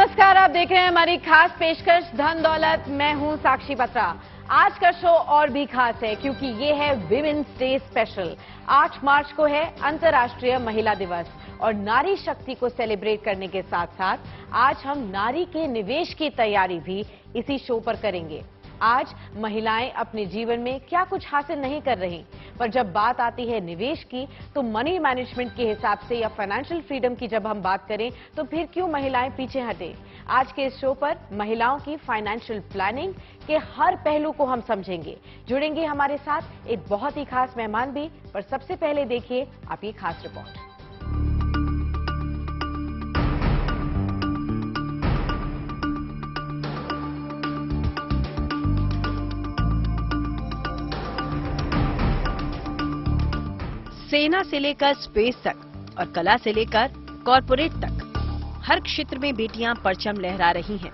नमस्कार, आप देख रहे हैं हमारी खास पेशकश धन दौलत। मैं हूं साक्षी बत्रा। आज का शो और भी खास है क्योंकि ये है विमेन्स डे स्पेशल। 8 मार्च को है अंतर्राष्ट्रीय महिला दिवस और नारी शक्ति को सेलिब्रेट करने के साथ साथ आज हम नारी के निवेश की तैयारी भी इसी शो पर करेंगे। आज महिलाएं अपने जीवन में क्या कुछ हासिल नहीं कर रही, पर जब बात आती है निवेश की तो मनी मैनेजमेंट के हिसाब से या फाइनेंशियल फ्रीडम की जब हम बात करें तो फिर क्यों महिलाएं पीछे हटे। आज के इस शो पर महिलाओं की फाइनेंशियल प्लानिंग के हर पहलू को हम समझेंगे। जुड़ेंगे हमारे साथ एक बहुत ही खास मेहमान भी, पर सबसे पहले देखिए आप ये खास रिपोर्ट। सेना से लेकर स्पेस तक और कला से लेकर कॉरपोरेट तक हर क्षेत्र में बेटियां परचम लहरा रही हैं।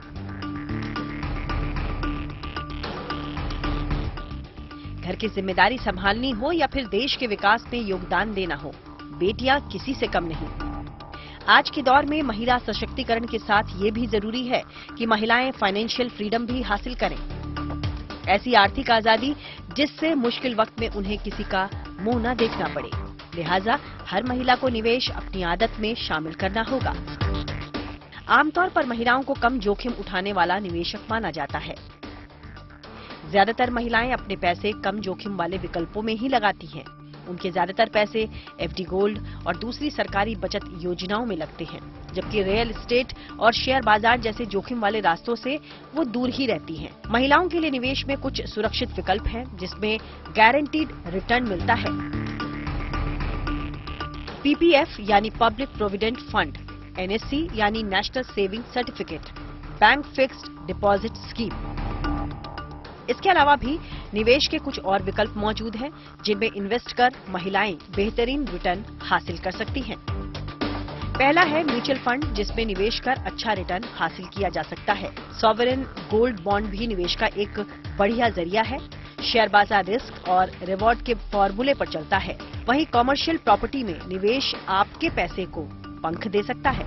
घर की जिम्मेदारी संभालनी हो या फिर देश के विकास में योगदान देना हो, बेटियां किसी से कम नहीं। आज के दौर में महिला सशक्तिकरण के साथ ये भी जरूरी है कि महिलाएं फाइनेंशियल फ्रीडम भी हासिल करें। ऐसी आर्थिक आजादी जिससे मुश्किल वक्त में उन्हें किसी का मुंह न देखना पड़े। लिहाजा हर महिला को निवेश अपनी आदत में शामिल करना होगा। आमतौर पर महिलाओं को कम जोखिम उठाने वाला निवेशक माना जाता है। ज्यादातर महिलाएं अपने पैसे कम जोखिम वाले विकल्पों में ही लगाती हैं। उनके ज्यादातर पैसे एफडी गोल्ड और दूसरी सरकारी बचत योजनाओं में लगते हैं, जबकि रियल एस्टेट और शेयर बाजार जैसे जोखिम वाले रास्तों से वो दूर ही रहती हैं। महिलाओं के लिए निवेश में कुछ सुरक्षित विकल्प हैं, जिसमें गारंटीड रिटर्न मिलता है। पीपीएफ यानी पब्लिक प्रोविडेंट फंड, एनएससी यानी national saving certificate, bank fixed deposit scheme. इसके अलावा भी निवेश के कुछ और विकल्प मौजूद हैं, जिनमें इन्वेस्ट कर महिलाएं बेहतरीन रिटर्न हासिल कर सकती हैं। पहला है म्यूचुअल फंड, जिसमें निवेश कर अच्छा रिटर्न हासिल किया जा सकता है। सॉवरेन गोल्ड बॉन्ड भी निवेश का एक बढ़िया जरिया है। शेयर बाजार रिस्क और रिवॉर्ड के फॉर्मूले पर चलता है। वहीं कॉमर्शियल प्रॉपर्टी में निवेश आपके पैसे को पंख दे सकता है।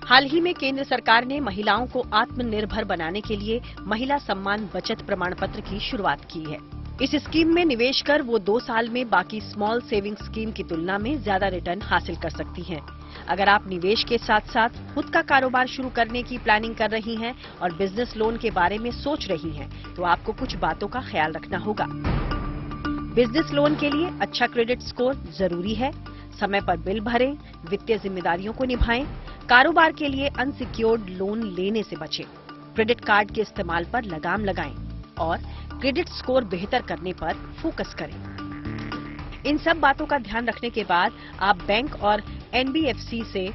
हाल ही में केंद्र सरकार ने महिलाओं को आत्मनिर्भर बनाने के लिए महिला सम्मान बचत प्रमाण पत्र की शुरुआत की है। इस स्कीम में निवेश कर वो 2 साल में बाकी स्मॉल सेविंग स्कीम की तुलना में ज्यादा रिटर्न हासिल कर सकती हैं। अगर आप निवेश के साथ साथ खुद का कारोबार शुरू करने की प्लानिंग कर रही हैं और बिजनेस लोन के बारे में सोच रही हैं, तो आपको कुछ बातों का ख्याल रखना होगा। बिजनेस लोन के लिए अच्छा क्रेडिट स्कोर जरूरी है। समय पर बिल भरें, वित्तीय जिम्मेदारियों को निभाएं, कारोबार के लिए अनसिक्योर्ड लोन लेने से बचें, क्रेडिट कार्ड के इस्तेमाल पर लगाम लगाएं और क्रेडिट स्कोर बेहतर करने पर फोकस करें। इन सब बातों का ध्यान रखने के बाद आप बैंक और एनबीएफसी से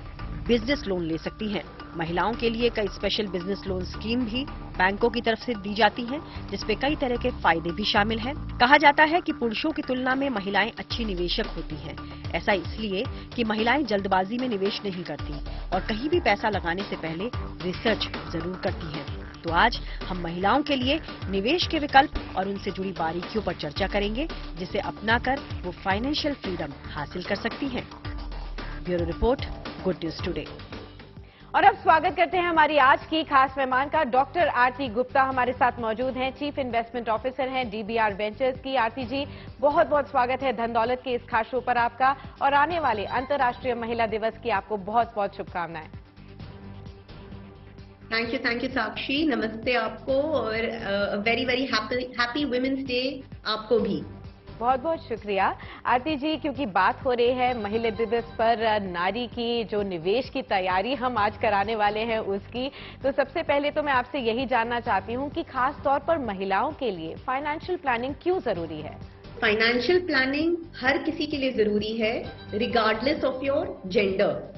बिजनेस लोन ले सकती हैं। महिलाओं के लिए कई स्पेशल बिजनेस लोन स्कीम भी बैंकों की तरफ से दी जाती हैं, जिसपे कई तरह के फायदे भी शामिल हैं। कहा जाता है कि पुरुषों की तुलना में महिलाएं अच्छी निवेशक होती हैं। ऐसा इसलिए कि महिलाएं जल्दबाजी में निवेश नहीं करती और कहीं भी पैसा लगाने से पहले रिसर्च जरूर करती हैं। तो आज हम महिलाओं के लिए निवेश के विकल्प और उनसे जुड़ी बारीकियों पर चर्चा करेंगे, जिसे अपनाकर वो फाइनेंशियल फ्रीडम हासिल कर सकती हैं। Bureau report, good news today. और अब स्वागत करते हैं हमारी आज की खास मेहमान का। डॉक्टर आरती गुप्ता हमारे साथ मौजूद हैं, चीफ इन्वेस्टमेंट ऑफिसर हैं डीबीआर वेंचर्स की। आरती जी, बहुत बहुत स्वागत है धन दौलत के इस खास शो पर आपका, और आने वाले अंतर्राष्ट्रीय महिला दिवस की आपको बहुत बहुत शुभकामनाएं। Thank you Sakshi. नमस्ते आपको और very very happy women's day आपको भी। बहुत बहुत शुक्रिया आरती जी। क्योंकि बात हो रही है महिला दिवस पर नारी की जो निवेश की तैयारी हम आज कराने वाले हैं उसकी, तो सबसे पहले तो मैं आपसे यही जानना चाहती हूं कि खास तौर पर महिलाओं के लिए फाइनेंशियल प्लानिंग क्यों जरूरी है। फाइनेंशियल प्लानिंग हर किसी के लिए जरूरी है, रिगार्डलेस ऑफ योर जेंडर,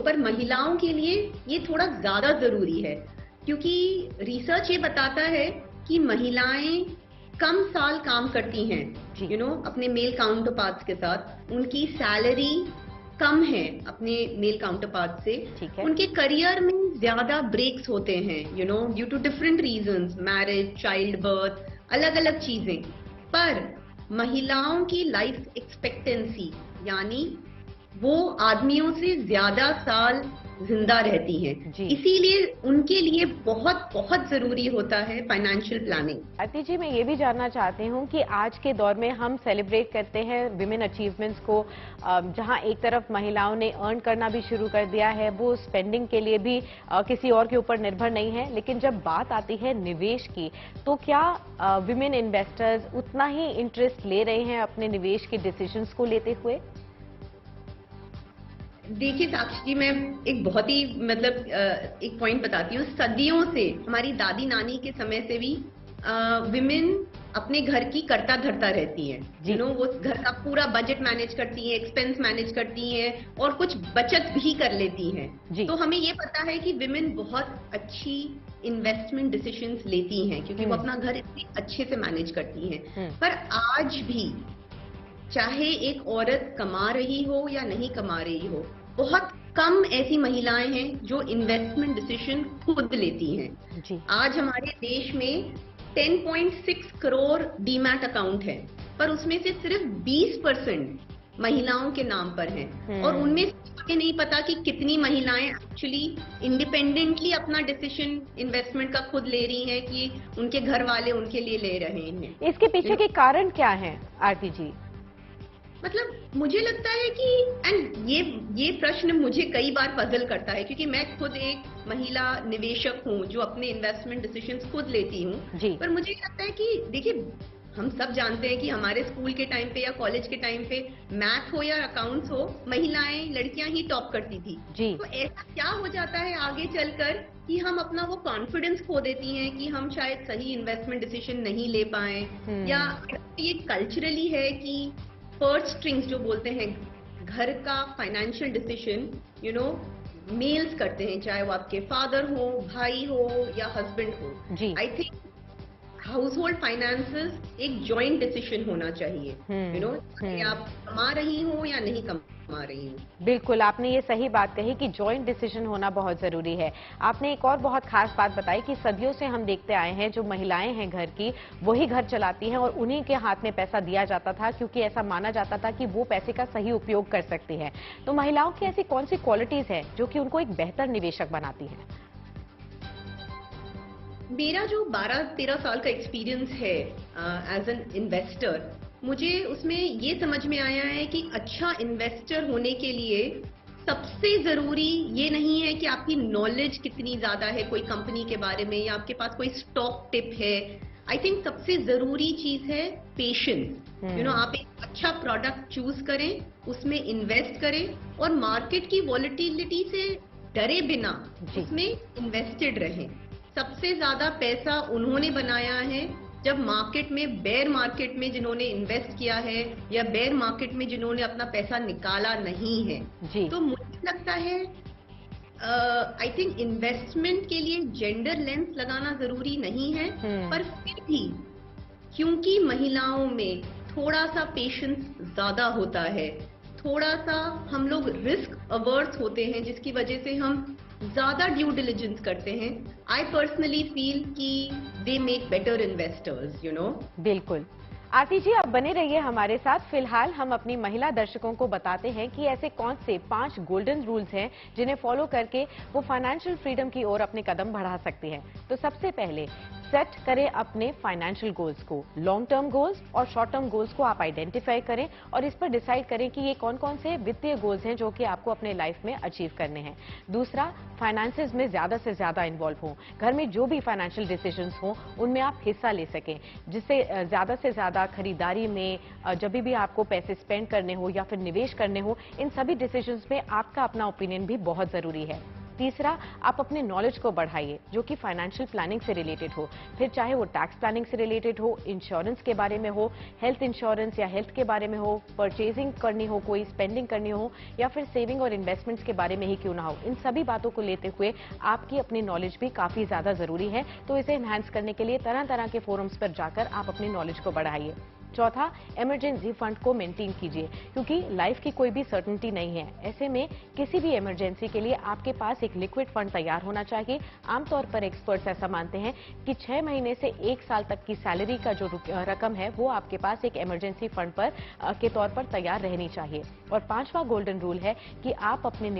पर महिलाओं के लिए ये थोड़ा ज्यादा जरूरी है, क्योंकि रिसर्च ये बताता है कि महिलाएं कम साल काम करती हैं, अपने मेल काउंटर पार्ट्स के साथ। उनकी सैलरी कम है अपने मेल काउंटर पार्ट से। उनके करियर में ज्यादा ब्रेक्स होते हैं, due to different reasons, marriage, childbirth, अलग अलग चीजें। पर महिलाओं की लाइफ एक्सपेक्टेंसी यानी वो आदमियों से ज्यादा साल जिंदा रहती हैं। जी। इसीलिए उनके लिए बहुत बहुत जरूरी होता है फाइनेंशियल प्लानिंग। आरती जी, मैं ये भी जानना चाहती हूँ कि आज के दौर में हम सेलिब्रेट करते हैं विमेन अचीवमेंट्स को, जहाँ एक तरफ महिलाओं ने अर्न करना भी शुरू कर दिया है, वो स्पेंडिंग के लिए भी किसी और के ऊपर निर्भर नहीं है, लेकिन जब बात आती है निवेश की, तो क्या विमेन इन्वेस्टर्स उतना ही इंटरेस्ट ले रहे हैं अपने निवेश के डिसीजंस को लेते हुए? देखिए साक्षी जी, मैं एक बहुत ही एक पॉइंट बताती हूँ। सदियों से, हमारी दादी नानी के समय से भी विमेन अपने घर की करता धरता रहती हैं। वो घर का पूरा बजट मैनेज करती हैं, एक्सपेंस मैनेज करती हैं और कुछ बचत भी कर लेती हैं। तो हमें ये पता है कि विमेन बहुत अच्छी इन्वेस्टमेंट डिसीजंस लेती हैं, क्योंकि वो अपना घर इतने अच्छे से मैनेज करती हैं। पर आज भी चाहे एक औरत कमा रही हो या नहीं कमा रही हो, बहुत कम ऐसी महिलाएं हैं जो इन्वेस्टमेंट डिसीजन खुद लेती हैं। जी। आज हमारे देश में 10.6 करोड़ डीमैट अकाउंट है, पर उसमें से सिर्फ 20% महिलाओं के नाम पर हैं। और उनमें ये नहीं पता कि कितनी महिलाएं एक्चुअली इंडिपेंडेंटली अपना डिसीजन इन्वेस्टमेंट का खुद ले रही हैं, कि उनके घर वाले उनके लिए ले रहे हैं। इसके पीछे के कारण क्या है आरती जी? मुझे लगता है कि ये प्रश्न मुझे कई बार पजल करता है, क्योंकि मैं खुद एक महिला निवेशक हूँ जो अपने इन्वेस्टमेंट डिसीजंस खुद लेती हूँ। पर मुझे लगता है कि देखिए, हम सब जानते हैं कि हमारे स्कूल के टाइम पे या कॉलेज के टाइम पे मैथ हो या अकाउंट्स हो, महिलाएं, लड़कियां ही टॉप करती थी। तो ऐसा क्या हो जाता है आगे चलकर कि हम अपना वो कॉन्फिडेंस खो देती हैं कि हम शायद सही इन्वेस्टमेंट डिसीजन नहीं ले पाए, या ये कल्चरली है कि पर्स स्ट्रिंग्स जो बोलते हैं, घर का फाइनेंशियल डिसीजन मेल्स करते हैं, चाहे वो आपके फादर हो, भाई हो या हस्बैंड हो। I think house hold finances एक जॉइंट डिसीजन होना चाहिए। आप कमा रही हो या नहीं कमा रही हो। बिल्कुल, आपने ये सही बात कही कि जॉइंट डिसीजन होना बहुत जरूरी है। आपने एक और बहुत खास बात बताई कि सदियों से हम देखते आए हैं, जो महिलाएं हैं घर की, वही घर चलाती हैं और उन्हीं के हाथ में पैसा दिया जाता था, क्योंकि ऐसा माना जाता था कि वो पैसे का सही उपयोग कर सकती हैं। तो महिलाओं की ऐसी कौन सी क्वालिटीज है जो कि उनको एक बेहतर निवेशक बनाती हैं? मेरा जो 12-13 साल का एक्सपीरियंस है एज एन इन्वेस्टर, मुझे उसमें ये समझ में आया है कि अच्छा इन्वेस्टर होने के लिए सबसे जरूरी ये नहीं है कि आपकी नॉलेज कितनी ज्यादा है कोई कंपनी के बारे में, या आपके पास कोई स्टॉक टिप है। आई थिंक सबसे जरूरी चीज है पेशेंस। आप एक अच्छा प्रोडक्ट चूज करें, उसमें इन्वेस्ट करें और मार्केट की वॉलेटिलिटी से डरे बिना उसमें इन्वेस्टेड रहें। सबसे ज्यादा पैसा उन्होंने बनाया है जब मार्केट में, बेयर मार्केट में जिन्होंने इन्वेस्ट किया है, या बेयर मार्केट में जिन्होंने अपना पैसा निकाला नहीं है। तो मुझे लगता है आई थिंक इन्वेस्टमेंट के लिए जेंडर लेंस लगाना जरूरी नहीं है, पर फिर भी क्योंकि महिलाओं में थोड़ा सा पेशेंस ज्यादा होता है, थोड़ा सा हम लोग रिस्क अवर्स होते हैं, जिसकी वजह से हम ज्यादा ड्यू डिलिजेंस करते हैं। आई पर्सनली फील कि दे मेक बेटर इन्वेस्टर्स। बिल्कुल। आरती जी, आप बने रहिए हमारे साथ। फिलहाल हम अपनी महिला दर्शकों को बताते हैं कि ऐसे कौन से 5 गोल्डन रूल्स हैं जिन्हें फॉलो करके वो फाइनेंशियल फ्रीडम की ओर अपने कदम बढ़ा सकती हैं। तो सबसे पहले सेट करें अपने फाइनेंशियल गोल्स को। लॉन्ग टर्म गोल्स और शॉर्ट टर्म गोल्स को आप आइडेंटिफाई करें और इस पर डिसाइड करें कि ये कौन कौन से वित्तीय गोल्स हैं जो कि आपको अपने लाइफ में अचीव करने हैं। दूसरा, फाइनेंसेस में ज्यादा से ज्यादा इन्वॉल्व हों। घर में जो भी फाइनेंशियल डिसीजंस हों उनमें आप हिस्सा ले सकें, जिससे ज्यादा से ज्यादा खरीदारी में, जब भी आपको पैसे स्पेंड करने हो या फिर निवेश करने हो, इन सभी डिसीजंस में आपका अपना ओपिनियन भी बहुत जरूरी है। तीसरा, आप अपने नॉलेज को बढ़ाइए जो कि फाइनेंशियल प्लानिंग से रिलेटेड हो, फिर चाहे वो टैक्स प्लानिंग से रिलेटेड हो, इंश्योरेंस के बारे में हो, हेल्थ इंश्योरेंस या हेल्थ के बारे में हो, परचेजिंग करनी हो, कोई स्पेंडिंग करनी हो, या फिर सेविंग और इन्वेस्टमेंट्स के बारे में ही क्यों ना हो। इन सभी बातों को लेते हुए आपकी अपनी नॉलेज भी काफी ज्यादा जरूरी है। तो इसे एनहांस करने के लिए तरह तरह के फोरम्स पर जाकर आप अपनी नॉलेज को बढ़ाइए। चौथा, इमरजेंसी फंड को मेंटेन कीजिए, क्योंकि लाइफ की कोई भी सर्टेनिटी नहीं है। ऐसे में किसी भी इमरजेंसी के लिए आपके पास एक लिक्विड फंड तैयार होना चाहिए। आमतौर पर एक्सपर्ट्स ऐसा मानते हैं कि 6 महीने से 1 साल तक की सैलरी का जो रकम है वो आपके पास एक इमरजेंसी फंड पर के तौर पर तैयार रहनी चाहिए। और पांचवा गोल्डन रूल है कि आप अपने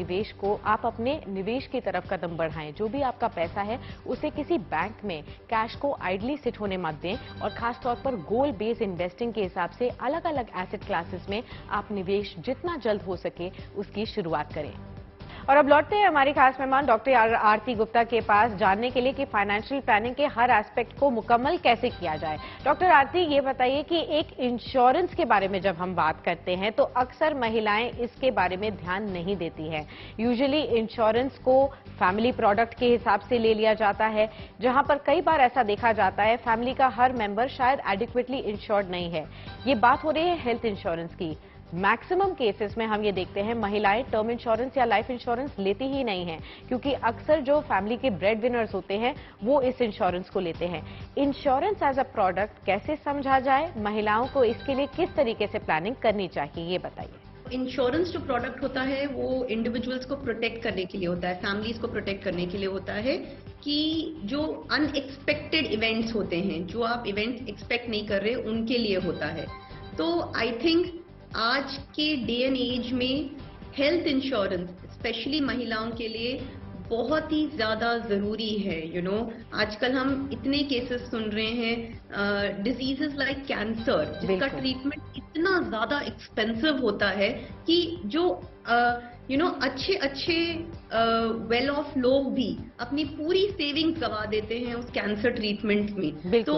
निवेश की तरफ कदम बढ़ाएं। जो भी आपका पैसा है उसे किसी बैंक में कैश को आइडली सिट होने मत दें और खासतौर पर गोल बेस्ड इन्वेस्टिंग के हिसाब से अलग अलग एसेट क्लासेस में आप निवेश जितना जल्द हो सके उसकी शुरुआत करें। और अब लौटते हैं हमारी खास मेहमान डॉक्टर आरती गुप्ता के पास जानने के लिए कि फाइनेंशियल प्लानिंग के हर एस्पेक्ट को मुकम्मल कैसे किया जाए। डॉक्टर आरती, ये बताइए कि एक इंश्योरेंस के बारे में जब हम बात करते हैं तो अक्सर महिलाएं इसके बारे में ध्यान नहीं देती हैं। यूजुअली इंश्योरेंस को फैमिली प्रोडक्ट के हिसाब से ले लिया जाता है, जहां पर कई बार ऐसा देखा जाता है फैमिली का हर मेंबर शायद एडिक्वेटली इंश्योर्ड नहीं है। ये बात हो रही है हेल्थ इंश्योरेंस की। मैक्सिमम केसेस में हम ये देखते हैं महिलाएं टर्म इंश्योरेंस या लाइफ इंश्योरेंस लेती ही नहीं हैं, क्योंकि अक्सर जो फैमिली के ब्रेड विनर्स होते हैं वो इस इंश्योरेंस को लेते हैं। इंश्योरेंस एज अ प्रोडक्ट कैसे समझा जाए, महिलाओं को इसके लिए किस तरीके से प्लानिंग करनी चाहिए, ये बताइए। इंश्योरेंस जो प्रोडक्ट होता है वो इंडिविजुअल्स को प्रोटेक्ट करने के लिए होता है, फैमिलीज को प्रोटेक्ट करने के लिए होता है कि जो अनएक्सपेक्टेड इवेंट्स होते हैं, जो आप इवेंट्स एक्सपेक्ट नहीं कर रहे, उनके लिए होता है। तो आई थिंक आज के डे एंड एज में हेल्थ इंश्योरेंस स्पेशली महिलाओं के लिए बहुत ही ज्यादा जरूरी है। आजकल हम इतने केसेस सुन रहे हैं डिजीजेस लाइक कैंसर, जिसका ट्रीटमेंट इतना ज्यादा एक्सपेंसिव होता है कि जो अच्छे वेल ऑफ लोग भी अपनी पूरी सेविंग्स गवा देते हैं उस कैंसर ट्रीटमेंट में। तो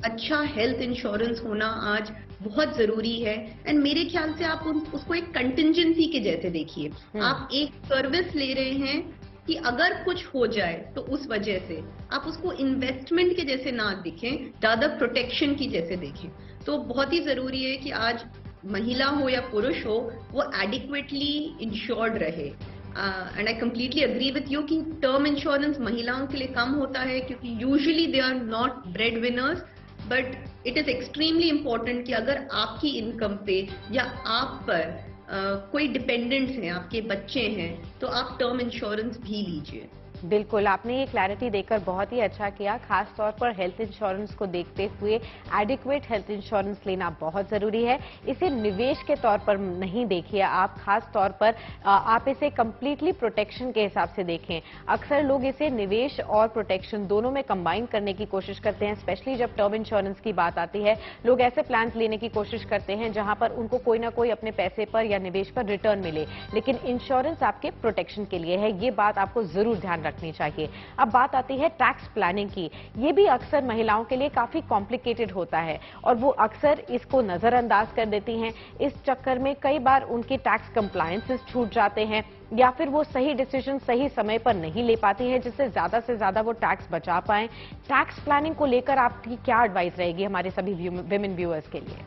अच्छा हेल्थ इंश्योरेंस होना आज बहुत जरूरी है। एंड मेरे ख्याल से आप उसको एक कंटिंजेंसी के जैसे देखिए। आप एक सर्विस ले रहे हैं कि अगर कुछ हो जाए तो उस वजह से आप उसको इन्वेस्टमेंट के जैसे ना देखें, ज्यादा प्रोटेक्शन की जैसे देखें। तो बहुत ही जरूरी है कि आज महिला हो या पुरुष हो वो एडिक्वेटली इंश्योर्ड रहे। And I completely agree with you कि टर्म इंश्योरेंस महिलाओं के लिए कम होता है क्योंकि usually they are not breadwinners, but it is extremely important कि अगर आपकी इनकम पे या आप पर कोई डिपेंडेंट्स हैं, आपके बच्चे हैं, तो आप टर्म इंश्योरेंस भी लीजिए। बिल्कुल, आपने ये क्लैरिटी देकर बहुत ही अच्छा किया। खास तौर पर हेल्थ इंश्योरेंस को देखते हुए एडिक्वेट हेल्थ इंश्योरेंस लेना बहुत जरूरी है। इसे निवेश के तौर पर नहीं देखिए आप, खास तौर पर आप इसे कंप्लीटली प्रोटेक्शन के हिसाब से देखें। अक्सर लोग इसे निवेश और प्रोटेक्शन दोनों में कंबाइन करने की कोशिश करते हैं, स्पेशली जब टर्म इंश्योरेंस की बात आती है। लोग ऐसे प्लान लेने की कोशिश करते हैं जहां पर उनको कोई ना कोई अपने पैसे पर या निवेश पर रिटर्न मिले, लेकिन इंश्योरेंस आपके प्रोटेक्शन के लिए है। ये बात आपको जरूर ध्यान रखनी चाहिए। अब बात आती है टैक्स प्लानिंग की। ये भी अक्सर महिलाओं के लिए काफी कॉम्प्लिकेटेड होता है और वो अक्सर इसको नजरअंदाज कर देती हैं। इस चक्कर में कई बार उनके टैक्स कंप्लायंसेस छूट जाते हैं या फिर वो सही डिसीजन सही समय पर नहीं ले पाती हैं, जिससे ज्यादा से ज्यादा वो टैक्स बचा पाएं। टैक्स प्लानिंग को लेकर आपकी क्या एडवाइस रहेगी हमारे सभी विमेन व्यूअर्स के लिए?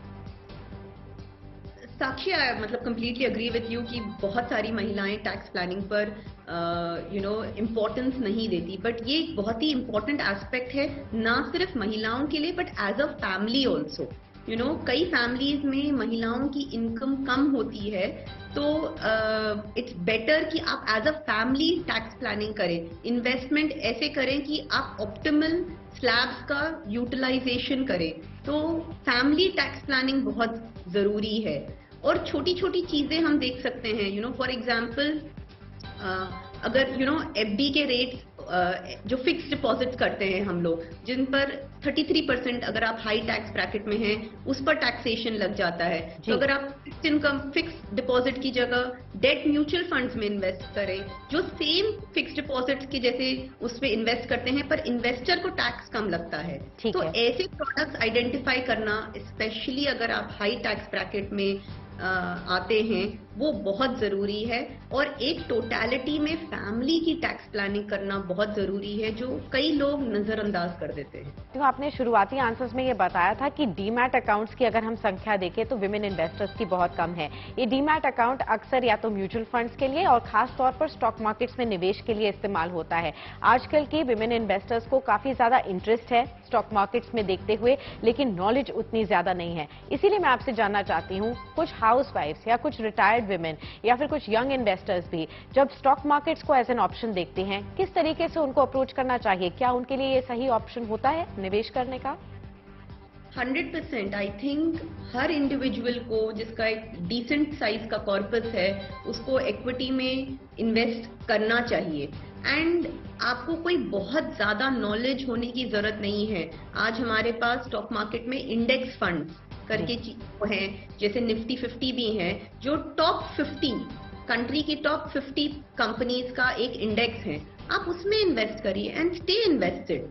साक्षी, मतलब कंप्लीटली अग्री विथ यू कि बहुत सारी महिलाएं टैक्स प्लानिंग पर इम्पोर्टेंस नहीं देती, बट ये एक बहुत ही इम्पोर्टेंट एस्पेक्ट है, ना सिर्फ महिलाओं के लिए but as a family also. कई फैमिलीज में महिलाओं की इनकम कम होती है, तो इट्स बेटर कि आप as a family tax planning करें। इन्वेस्टमेंट ऐसे करें कि आप ऑप्टिमल स्लैब्स का यूटिलाइजेशन करें। तो फैमिली टैक्स प्लानिंग बहुत जरूरी है। और छोटी छोटी चीजें हम देख सकते हैं, फॉर एग्जाम्पल अगर एफडी के रेट जो फिक्स डिपॉजिट करते हैं हम लोग, जिन पर 33% अगर आप हाई टैक्स ब्रैकेट में हैं उस पर टैक्सेशन लग जाता है। तो अगर आप फिक्स इनकम फिक्स डिपॉजिट की जगह डेट म्यूचुअल फंड्स में इन्वेस्ट करें जो सेम फिक्स डिपॉजिट के जैसे उस पर इन्वेस्ट करते हैं, पर इन्वेस्टर को टैक्स कम लगता है। तो ऐसे प्रोडक्ट्स आइडेंटिफाई करना, स्पेशली अगर आप हाई टैक्स ब्रैकेट में आते हैं, वो बहुत जरूरी है। और एक टोटलिटी में फैमिली की टैक्स प्लानिंग करना बहुत जरूरी है, जो कई लोग नजरअंदाज कर देते हैं। तो आपने शुरुआती आंसर्स में ये बताया था कि डीमैट अकाउंट्स की अगर हम संख्या देखें तो विमेन इन्वेस्टर्स की बहुत कम है। ये डीमैट अकाउंट अक्सर या तो म्यूचुअल फंड्स के लिए और खास तौर पर स्टॉक मार्केट्स में निवेश के लिए इस्तेमाल होता है। आजकल की विमेन इन्वेस्टर्स को काफी ज्यादा इंटरेस्ट है स्टॉक मार्केट्स में देखते हुए, लेकिन नॉलेज उतनी ज्यादा नहीं है। इसीलिए मैं आपसे जानना चाहती हूँ, कुछ हाउसवाइफ्स या कुछ रिटायर्ड विमेन या फिर कुछ यंग इन्वेस्टर्स भी जब स्टॉक मार्केट्स को एज एन ऑप्शन देखते हैं, किस तरीके से उनको अप्रोच करना चाहिए? क्या उनके लिए ये सही ऑप्शन होता है निवेश करने का? 100%। आई थिंक हर इंडिविजुअल को जिसका एक डिसेंट साइज का कॉर्पस है उसको इक्विटी में इन्वेस्ट करना चाहिए। एंड आपको कोई बहुत ज्यादा नॉलेज होने की जरूरत नहीं है। आज हमारे पास स्टॉक मार्केट में इंडेक्स फंड करके हैं, जैसे निफ्टी 50 भी हैं, जो टॉप 50 कंट्री की टॉप 50 कंपनीज का एक इंडेक्स है। आप उसमें इन्वेस्ट करिए and stay invested.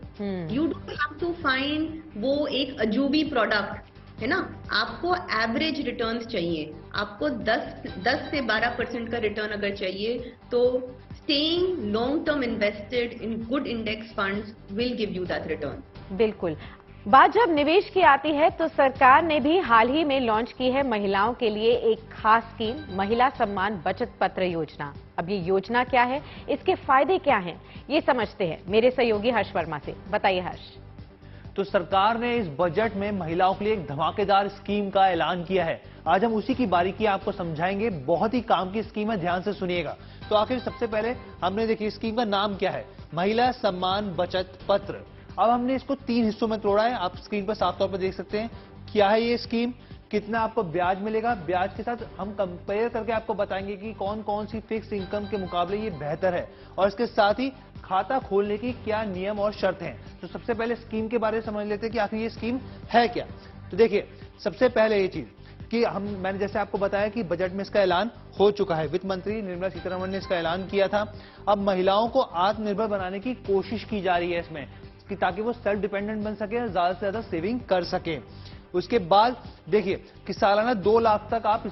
You don't have to find वो एक अजूबी प्रोडक्ट है ना। आपको एवरेज रिटर्न्स चाहिए। आपको 10 से 12% का रिटर्न अगर चाहिए तो staying long term invested in good index funds will give you that return. बिल्कुल। बात जब निवेश की आती है तो सरकार ने भी हाल ही में लॉन्च की है महिलाओं के लिए एक खास स्कीम, महिला सम्मान बचत पत्र योजना। अब ये योजना क्या है, इसके फायदे क्या हैं, ये समझते हैं मेरे सहयोगी हर्ष वर्मा से। बताइए हर्ष। तो सरकार ने इस बजट में महिलाओं के लिए एक धमाकेदार स्कीम का ऐलान किया है। आज हम उसी की बारीकी आपको समझाएंगे। बहुत ही काम की स्कीम है, ध्यान से सुनिएगा। तो आखिर सबसे पहले हमने देखिए स्कीम का नाम क्या है, महिला सम्मान बचत पत्र। अब हमने इसको 3 हिस्सों में तोड़ा है। आप स्क्रीन पर साफ तौर पर देख सकते हैं क्या है ये स्कीम, कितना आपको ब्याज मिलेगा। ब्याज के साथ हम कंपेयर करके आपको बताएंगे कि कौन कौन सी फिक्स इनकम के मुकाबले ये बेहतर है, और इसके साथ ही खाता खोलने की क्या नियम और शर्त हैं। तो सबसे पहले स्कीम के बारे में समझ लेते हैं कि आखिर ये स्कीम है क्या। तो देखिए सबसे पहले ये चीज कि मैंने जैसे आपको बताया कि बजट में इसका ऐलान हो चुका है। वित्त मंत्री निर्मला सीतारमण ने इसका ऐलान किया था। अब महिलाओं को आत्मनिर्भर बनाने की कोशिश की जा रही है इसमें, कि ताकि वो सेल्फ डिपेंडेंट बन सके और ज्यादा से ज्यादा सेविंग कर सके। उसके बाद देखिए कि सालाना 2 लाख तक आप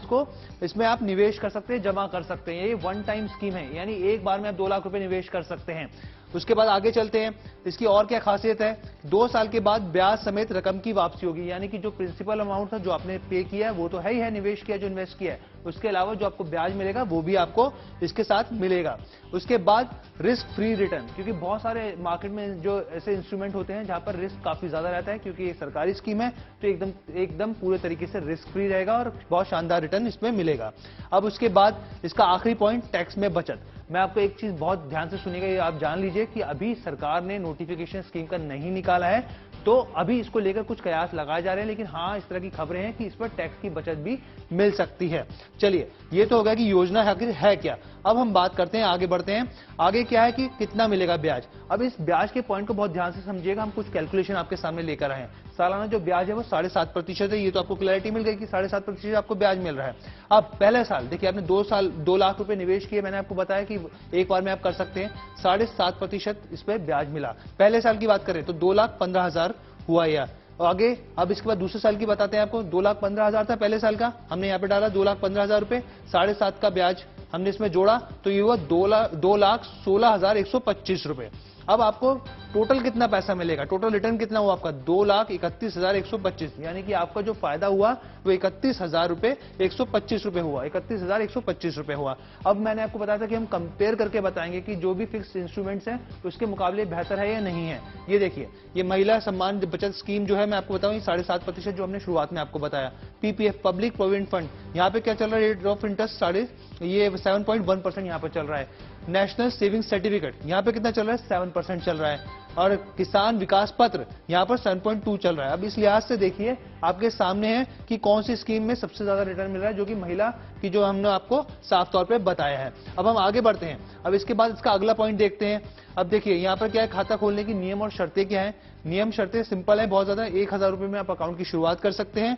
इसमें आप निवेश कर सकते हैं, जमा कर सकते हैं। ये वन टाइम स्कीम है, यानी एक बार में आप 2 लाख रुपए निवेश कर सकते हैं। उसके बाद आगे चलते हैं, इसकी और क्या खासियत है। 2 साल के बाद ब्याज समेत रकम की वापसी होगी, यानी कि जो प्रिंसिपल अमाउंट था जो आपने पे किया है वो तो है ही है, निवेश किया जो इन्वेस्ट किया है, उसके अलावा जो आपको ब्याज मिलेगा वो भी आपको इसके साथ मिलेगा। उसके बाद रिस्क फ्री रिटर्न, क्योंकि बहुत सारे मार्केट में जो ऐसे इंस्ट्रूमेंट होते हैं जहां पर रिस्क काफी ज्यादा रहता है, क्योंकि ये सरकारी स्कीम है तो एकदम पूरे तरीके से रिस्क फ्री रहेगा और बहुत शानदार रिटर्न इसमें मिलेगा। अब उसके बाद इसका आखिरी पॉइंट, टैक्स में बचत। मैं आपको एक चीज बहुत ध्यान से सुनिएगा, ये आप जान लीजिए कि अभी सरकार ने नोटिफिकेशन स्कीम का नहीं निकाला है, तो अभी इसको लेकर कुछ कयास लगाए जा रहे हैं, लेकिन हाँ इस तरह की खबरें हैं कि इस पर टैक्स की बचत भी मिल सकती है। चलिए ये तो हो गया कि योजना आखिर है क्या। अब हम बात करते हैं, आगे बढ़ते हैं। आगे क्या है कि कितना मिलेगा ब्याज। अब इस ब्याज के पॉइंट को बहुत ध्यान से समझिएगा। हम कुछ कैलकुलेशन आपके सामने लेकर आए हैं। सालाना जो ब्याज है वो 7.5% है। ये तो आपको क्लैरिटी मिल गई कि 7.5% आपको ब्याज मिल रहा है। अब पहले साल देखिए, आपने 2 लाख रुपए निवेश किए, मैंने आपको बताया कि एक बार में आप कर सकते हैं। 7.5% इस पे ब्याज मिला। पहले साल की बात करें तो 2,15,000 हुआ यार। और आगे अब इसके बाद दूसरे साल की बताते हैं आपको। 2,15,000 था पहले साल का, हमने यहाँ पे डाला 2,15,000 रुपए, 7.5 का ब्याज हमने इसमें जोड़ा तो ये हुआ 2,16,125 रुपए। अब आपको टोटल कितना पैसा मिलेगा, टोटल रिटर्न कितना हुआ आपका 2,31,125, यानी कि आपका जो फायदा हुआ वो 31,125 रुपए हुआ, 31,125 रुपए हुआ। अब मैंने आपको बताया था कि हम कंपेयर करके बताएंगे कि जो भी फिक्स इंस्ट्रूमेंट्स हैं उसके मुकाबले बेहतर है या नहीं है। ये देखिए, ये महिला सम्मान बचत स्कीम जो है मैं आपको बताऊं 7.5% जो हमने शुरुआत में आपको बताया। पीपीएफ पब्लिक प्रोविडेंट फंड, यहाँ पे क्या चल रहा है, रेट ऑफ इंटरेस्ट 7.1% यहाँ पर चल रहा है। नेशनल सेविंग सर्टिफिकेट यहाँ पे कितना चल रहा है, 7% चल रहा है। और किसान विकास पत्र यहाँ पर 7.2 चल रहा है। अब इस लिहाज से देखिए आपके सामने है कि कौन सी स्कीम में सबसे ज्यादा रिटर्न मिल रहा है, जो कि महिला की जो हमने आपको साफ तौर पे बताया है। अब हम आगे बढ़ते हैं। अब इसके बाद इसका अगला पॉइंट देखते हैं। अब देखिए यहाँ पर क्या है, खाता खोलने की नियम और शर्तें क्या है। नियम शर्तें सिंपल है बहुत ज्यादा। 1,000 रुपए में आप अकाउंट की शुरुआत कर सकते हैं।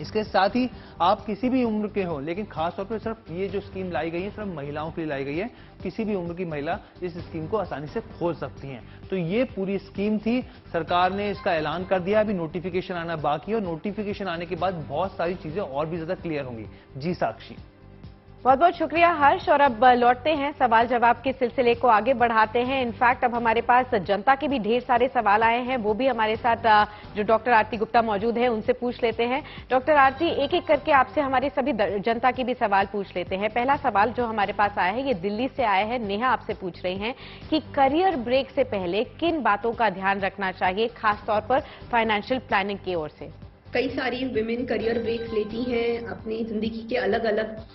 इसके साथ ही आप किसी भी उम्र के हो, लेकिन खासतौर पर सिर्फ ये जो स्कीम लाई गई है सिर्फ महिलाओं के लिए लाई गई है। किसी भी उम्र की महिला इस स्कीम को आसानी से खोल सकती हैं। तो ये पूरी स्कीम थी, सरकार ने इसका ऐलान कर दिया, अभी नोटिफिकेशन आना बाकी है और नोटिफिकेशन आने के बाद बहुत सारी चीजें और भी ज्यादा क्लियर होंगी। जी साक्षी। बहुत बहुत शुक्रिया हर्ष। और अब लौटते हैं, सवाल जवाब के सिलसिले को आगे बढ़ाते हैं। इनफैक्ट अब हमारे पास जनता के भी ढेर सारे सवाल आए हैं, वो भी हमारे साथ जो डॉक्टर आरती गुप्ता मौजूद है उनसे पूछ लेते हैं। डॉक्टर आरती, एक एक करके आपसे हमारे सभी जनता की भी सवाल पूछ लेते हैं। पहला सवाल जो हमारे पास आया है ये दिल्ली से आया है। नेहा आपसे पूछ रही हैं कि करियर ब्रेक से पहले किन बातों का ध्यान रखना चाहिए, खासतौर पर फाइनेंशियल प्लानिंग की ओर से। कई सारी विमेन करियर ब्रेक्स लेती हैं अपनी जिंदगी के अलग अलग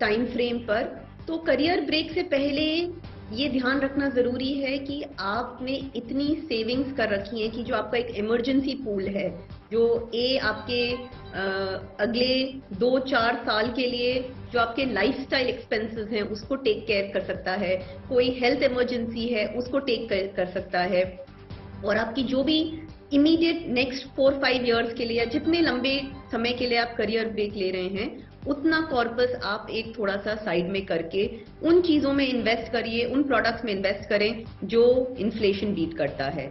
टाइम फ्रेम पर। तो करियर ब्रेक से पहले ये ध्यान रखना जरूरी है कि आपने इतनी सेविंग्स कर रखी है कि जो आपका एक इमरजेंसी पूल है, जो आपके अगले 2-4 साल के लिए जो आपके लाइफस्टाइल एक्सपेंसेस हैं उसको टेक केयर कर सकता है, कोई हेल्थ इमरजेंसी है उसको टेक केयर कर सकता है, और आपकी जो भी इमीडिएट नेक्स्ट 4-5 इयर्स के लिए, जितने लंबे समय के लिए आप करियर ब्रेक ले रहे हैं, उतना कॉर्पस आप एक थोड़ा सा साइड में करके उन चीजों में इन्वेस्ट करिए, उन प्रोडक्ट्स में इन्वेस्ट करें जो इन्फ्लेशन बीट करता है।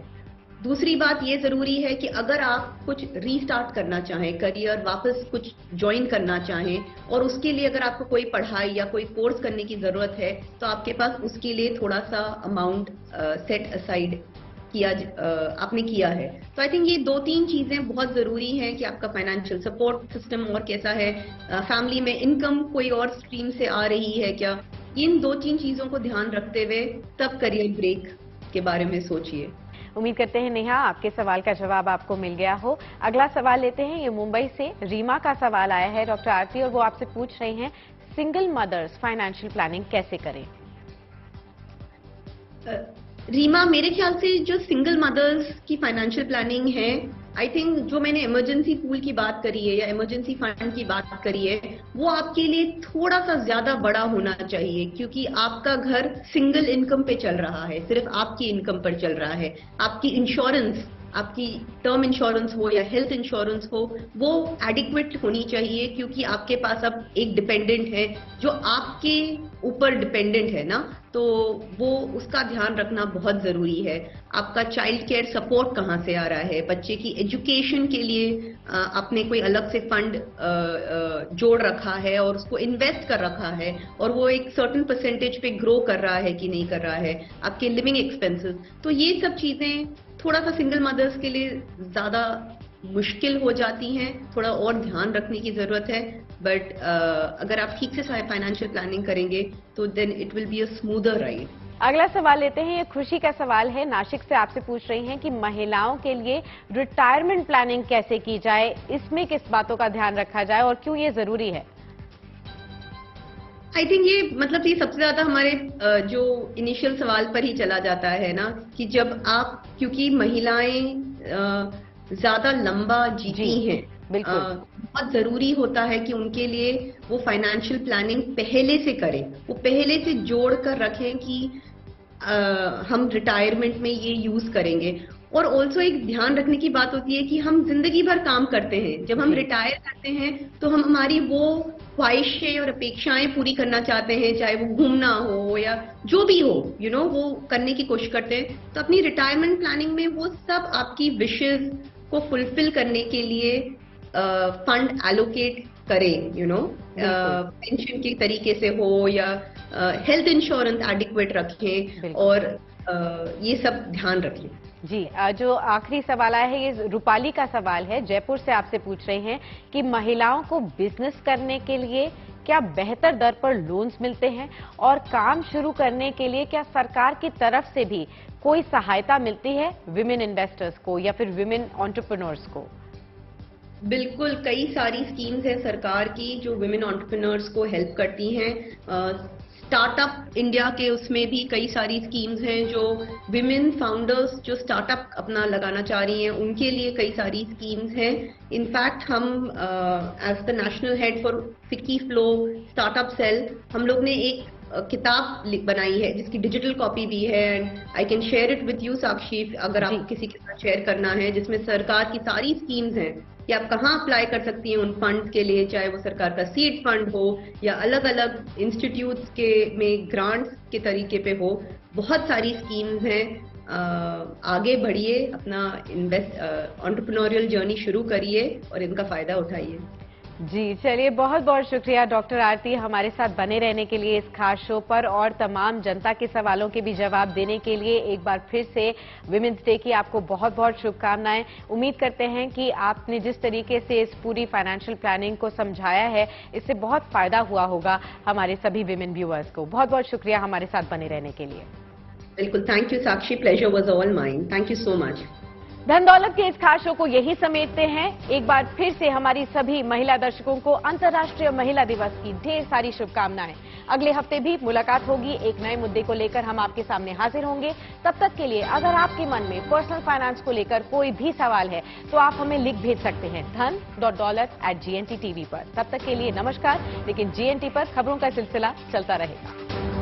दूसरी बात ये जरूरी है कि अगर आप कुछ रीस्टार्ट करना चाहें, करियर वापस कुछ ज्वाइन करना चाहें, और उसके लिए अगर आपको कोई पढ़ाई या कोई कोर्स करने की जरूरत है, तो आपके पास उसके लिए थोड़ा सा अमाउंट सेट असाइड आपने किया है। तो आई थिंक ये 2-3 चीजें बहुत जरूरी हैं कि आपका फाइनेंशियल सपोर्ट सिस्टम और कैसा है, फैमिली में इनकम कोई और स्ट्रीम से आ रही है क्या, इन 2-3 चीजों को ध्यान रखते हुए तब करियर ब्रेक के बारे में सोचिए। उम्मीद करते हैं नेहा आपके सवाल का जवाब आपको मिल गया हो। अगला सवाल लेते हैं, ये मुंबई से रीमा का सवाल आया है डॉक्टर आरती, और वो आपसे पूछ रही हैं सिंगल मदर्स फाइनेंशियल प्लानिंग कैसे करें। रीमा, मेरे ख्याल से जो सिंगल मदर्स की फाइनेंशियल प्लानिंग है, आई थिंक जो मैंने इमरजेंसी पूल की बात करी है या इमरजेंसी फंड की बात करी है, वो आपके लिए थोड़ा सा ज्यादा बड़ा होना चाहिए, क्योंकि आपका घर सिंगल इनकम पे चल रहा है, सिर्फ आपकी इनकम पर चल रहा है। आपकी इंश्योरेंस, आपकी टर्म इंश्योरेंस हो या हेल्थ इंश्योरेंस हो, वो एडिक्वेट होनी चाहिए, क्योंकि आपके पास अब एक डिपेंडेंट है जो आपके ऊपर डिपेंडेंट है ना, तो वो उसका ध्यान रखना बहुत जरूरी है। आपका चाइल्ड केयर सपोर्ट कहाँ से आ रहा है, बच्चे की एजुकेशन के लिए आपने कोई अलग से फंड जोड़ रखा है और उसको इन्वेस्ट कर रखा है, और वो एक सर्टेन परसेंटेज पे ग्रो कर रहा है कि नहीं कर रहा है, आपके लिविंग एक्सपेंसेस, तो ये सब चीजें थोड़ा सा सिंगल मदर्स के लिए ज्यादा मुश्किल हो जाती हैं, थोड़ा और ध्यान रखने की जरूरत है। बट अगर आप ठीक से फाइनेंशियल प्लानिंग करेंगे तो then it will be a smoother ride. अगला सवाल लेते हैं, ये खुशी का सवाल है, नासिक से आपसे पूछ रही हैं कि महिलाओं के लिए रिटायरमेंट प्लानिंग कैसे की जाए, इसमें किस बातों का ध्यान रखा जाए और क्यों ये जरूरी है। आई थिंक ये मतलब ये सबसे ज्यादा हमारे जो इनिशियल सवाल पर ही चला जाता है ना, कि जब आप, क्योंकि महिलाएं ज्यादा लंबा जीती हैं, बहुत जरूरी होता है कि उनके लिए वो फाइनेंशियल प्लानिंग पहले से करें, वो पहले से जोड़ कर रखें कि हम रिटायरमेंट में ये यूज करेंगे। और ऑल्सो एक ध्यान रखने की बात होती है कि हम जिंदगी भर काम करते हैं, जब हम रिटायर करते हैं तो हम हमारी वो ख्वाहिशें और अपेक्षाएं पूरी करना चाहते हैं, चाहे वो घूमना हो या जो भी हो, यू नो, वो करने की कोशिश करते हैं। तो अपनी रिटायरमेंट प्लानिंग में वो सब आपकी विशेस को फुलफिल करने के लिए फंड एलोकेट करें, यू नो, पेंशन के तरीके से हो या हेल्थ इंश्योरेंस एडिक्वेट रखें, और ये सब ध्यान रखें। जी, जो आखिरी सवाल आया है, ये रूपाली का सवाल है, जयपुर से आपसे पूछ रहे हैं कि महिलाओं को बिजनेस करने के लिए क्या बेहतर दर पर लोन्स मिलते हैं, और काम शुरू करने के लिए क्या सरकार की तरफ से भी कोई सहायता मिलती है विमेन इन्वेस्टर्स को या फिर विमेन एंटरप्रेन्योर्स को। बिल्कुल, कई सारी स्कीम्स हैं सरकार की जो विमेन एंटरप्रेन्योर्स को हेल्प करती हैं। स्टार्टअप इंडिया के उसमें भी कई सारी स्कीम्स हैं जो विमेन फाउंडर्स जो स्टार्टअप अपना लगाना चाह रही हैं, उनके लिए कई सारी स्कीम्स हैं। इनफैक्ट हम as the national head for FICCI FLO startup cell, हम लोग ने एक किताब बनाई है जिसकी डिजिटल कॉपी भी है, and I can share it with you Sakshi, अगर आपको किसी के साथ शेयर करना है, जिसमें सरकार की सारी स्कीम्स हैं कि आप कहाँ अप्लाई कर सकती हैं उन फंड्स के लिए, चाहे वो सरकार का सीड फंड हो या अलग अलग इंस्टीट्यूट्स के में ग्रांट्स के तरीके पे हो। बहुत सारी स्कीम्स हैं, आगे बढ़िए, अपना एंटरप्रेन्योरियल जर्नी शुरू करिए और इनका फायदा उठाइए। जी चलिए, बहुत बहुत शुक्रिया डॉक्टर आरती हमारे साथ बने रहने के लिए इस खास शो पर, और तमाम जनता के सवालों के भी जवाब देने के लिए। एक बार फिर से विमेंस डे की आपको बहुत बहुत शुभकामनाएं। उम्मीद करते हैं कि आपने जिस तरीके से इस पूरी फाइनेंशियल प्लानिंग को समझाया है, इससे बहुत फायदा हुआ होगा हमारे सभी विमेन व्यूअर्स को। बहुत बहुत शुक्रिया हमारे साथ बने रहने के लिए। बिल्कुल, thank you Sakshi, pleasure was all mine, thank you so much. धन दौलत के इस खास शो को यही समेटते हैं। एक बार फिर से हमारी सभी महिला दर्शकों को अंतर्राष्ट्रीय महिला दिवस की ढेर सारी शुभकामनाएं। अगले हफ्ते भी मुलाकात होगी, एक नए मुद्दे को लेकर हम आपके सामने हाजिर होंगे। तब तक के लिए अगर आपके मन में पर्सनल फाइनेंस को लेकर कोई भी सवाल है तो आप हमें लिख भेज सकते हैं dhan.daulat@GNT TV पर। तब तक के लिए नमस्कार। लेकिन GNT पर खबरों का सिलसिला चलता रहेगा।